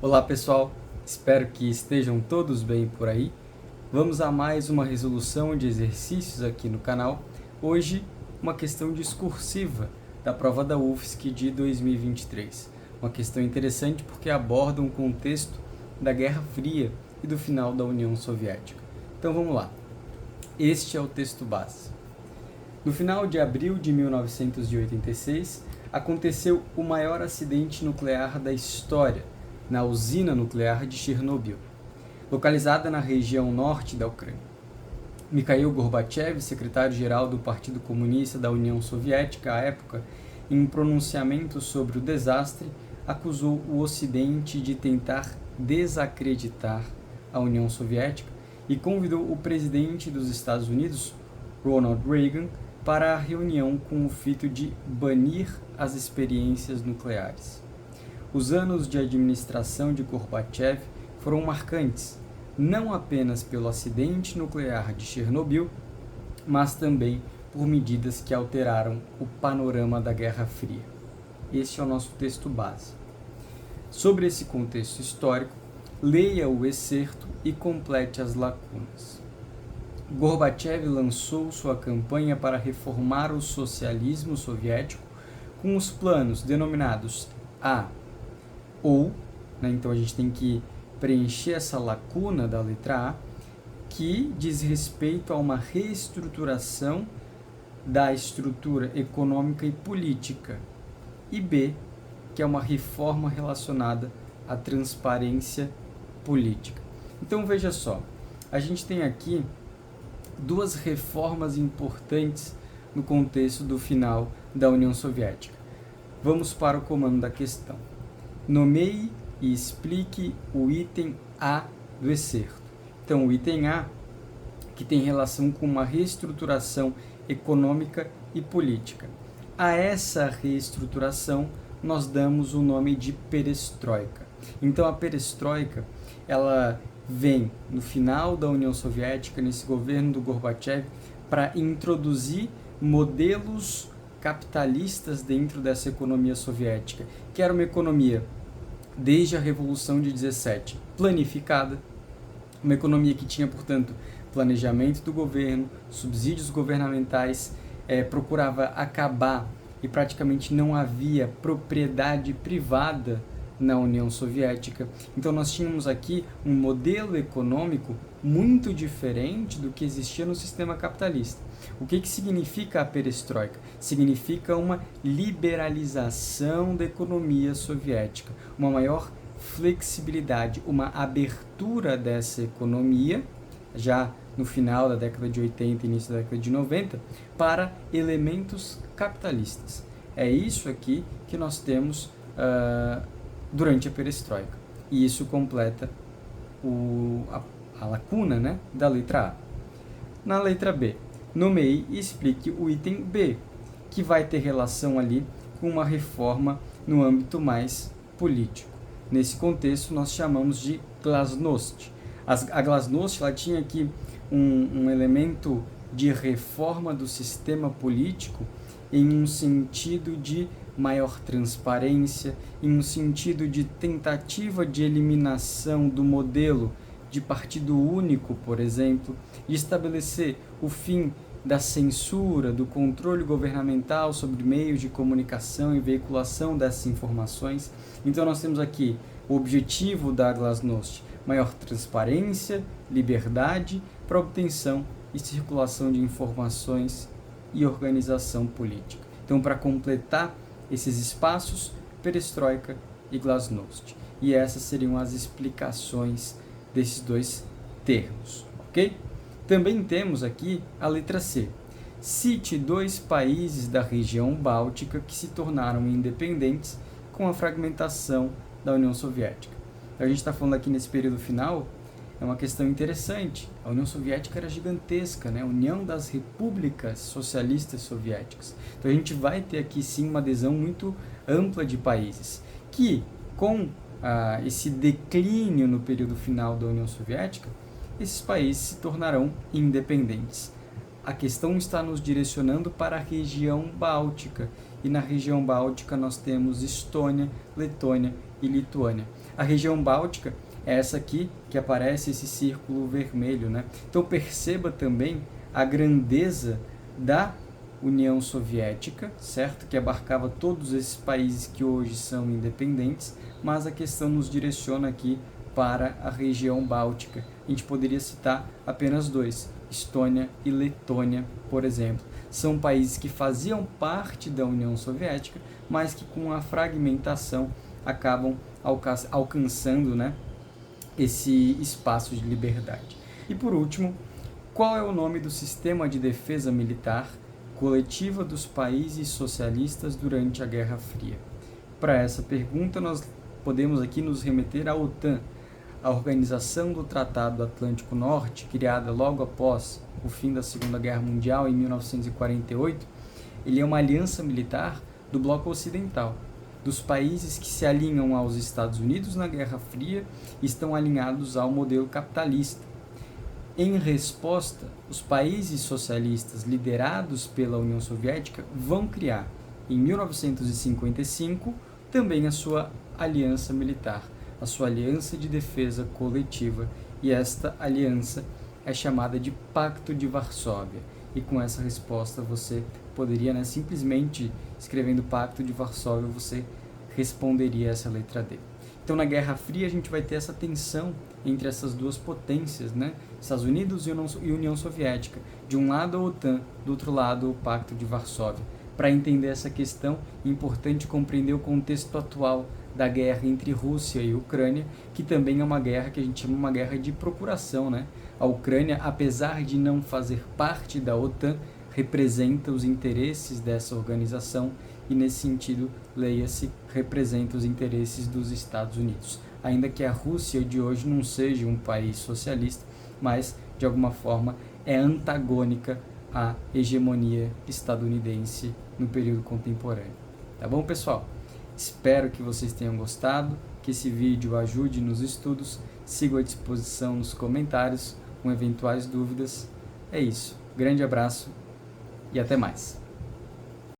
Olá pessoal, espero que estejam todos bem por aí. Vamos a mais uma resolução de exercícios aqui no canal. Hoje, uma questão discursiva da prova da UFSC de 2023. Uma questão interessante porque aborda um contexto da Guerra Fria e do final da União Soviética. Então vamos lá. Este é o texto base. No final de abril de 1986, aconteceu o maior acidente nuclear da história, na usina nuclear de Chernobyl, localizada na região norte da Ucrânia. Mikhail Gorbachev, secretário-geral do Partido Comunista da União Soviética à época, em um pronunciamento sobre o desastre, acusou o Ocidente de tentar desacreditar a União Soviética e convidou o presidente dos Estados Unidos, Ronald Reagan, para a reunião com o fito de banir as experiências nucleares. Os anos de administração de Gorbachev foram marcantes, não apenas pelo acidente nuclear de Chernobyl, mas também por medidas que alteraram o panorama da Guerra Fria. Este é o nosso texto base. Sobre esse contexto histórico, leia o excerto e complete as lacunas. Gorbachev lançou sua campanha para reformar o socialismo soviético com os planos denominados A ou, então a gente tem que preencher essa lacuna da letra A, que diz respeito a uma reestruturação da estrutura econômica e política, e B, que é uma reforma relacionada à transparência política. Então veja só, a gente tem aqui duas reformas importantes no contexto do final da União Soviética. Vamos para o comando da questão. Nomeie e explique o item A do excerto. Então, o item A, que tem relação com uma reestruturação econômica e política. A essa reestruturação, nós damos o nome de perestroika. Então, a perestroika, ela vem no final da União Soviética, nesse governo do Gorbachev, para introduzir modelos capitalistas dentro dessa economia soviética, que era uma economia, desde a Revolução de 17, planificada, uma economia que tinha, portanto, planejamento do governo, subsídios governamentais, procurava acabar e praticamente não havia propriedade privada na União Soviética. Então nós tínhamos aqui um modelo econômico muito diferente do que existia no sistema capitalista. O que significa a perestroika? Significa uma liberalização da economia soviética, uma maior flexibilidade, uma abertura dessa economia, já no final da década de 80 e início da década de 90, para elementos capitalistas. É isso aqui que nós temos durante a perestroika. E isso completa a lacuna, da letra A. Na letra B, nomeie e explique o item B, que vai ter relação ali com uma reforma no âmbito mais político. Nesse contexto, nós chamamos de glasnost. A glasnost, ela tinha aqui um elemento de reforma do sistema político em um sentido de maior transparência, em um sentido de tentativa de eliminação do modelo de partido único, por exemplo, de estabelecer o fim da censura, do controle governamental sobre meios de comunicação e veiculação dessas informações. Então nós temos aqui o objetivo da glasnost, maior transparência, liberdade para obtenção e circulação de informações e organização política. Então, para completar esses espaços, perestroika e glasnost. E essas seriam as explicações desses dois termos, ok? Também temos aqui a letra C. Cite 2 países da região báltica que se tornaram independentes com a fragmentação da União Soviética. A gente está falando aqui nesse período final, é uma questão interessante. A União Soviética era gigantesca, a União das Repúblicas Socialistas Soviéticas. Então a gente vai ter aqui sim uma adesão muito ampla de países que, com esse declínio no período final da União Soviética, esses países se tornarão independentes. A questão está nos direcionando para a região báltica, e na região báltica nós temos Estônia, Letônia e Lituânia. A região báltica é essa aqui que aparece esse círculo vermelho, né? Então perceba também a grandeza da União Soviética, certo? Que abarcava todos esses países que hoje são independentes, mas a questão nos direciona aqui para a região báltica. A gente poderia citar apenas dois, Estônia e Letônia, por exemplo. São países que faziam parte da União Soviética, mas que com a fragmentação acabam alcançando, né, esse espaço de liberdade. E por último, qual é o nome do sistema de defesa militar coletiva dos países socialistas durante a Guerra Fria? Para essa pergunta, nós podemos aqui nos remeter à OTAN, a Organização do Tratado Atlântico Norte, criada logo após o fim da Segunda Guerra Mundial, em 1948. Ele é uma aliança militar do bloco ocidental, dos países que se alinham aos Estados Unidos na Guerra Fria e estão alinhados ao modelo capitalista. Em resposta, os países socialistas liderados pela União Soviética vão criar, em 1955, também a sua aliança militar, a sua aliança de defesa coletiva, e esta aliança é chamada de Pacto de Varsóvia. E com essa resposta você poderia, né, simplesmente escrevendo Pacto de Varsóvia, você responderia essa letra D. Então na Guerra Fria a gente vai ter essa tensão entre essas duas potências, né? Estados Unidos e União Soviética. De um lado a OTAN, do outro lado o Pacto de Varsóvia. Para entender essa questão, é importante compreender o contexto atual da guerra entre Rússia e Ucrânia, que também é uma guerra que a gente chama uma guerra de procuração, né? A Ucrânia, apesar de não fazer parte da OTAN, representa os interesses dessa organização e, nesse sentido, leia-se, representa os interesses dos Estados Unidos. Ainda que a Rússia de hoje não seja um país socialista, mas, de alguma forma, é antagônica à hegemonia estadunidense no período contemporâneo. Tá bom, pessoal? Espero que vocês tenham gostado, que esse vídeo ajude nos estudos. Sigo à disposição nos comentários com eventuais dúvidas. É isso. Grande abraço e até mais.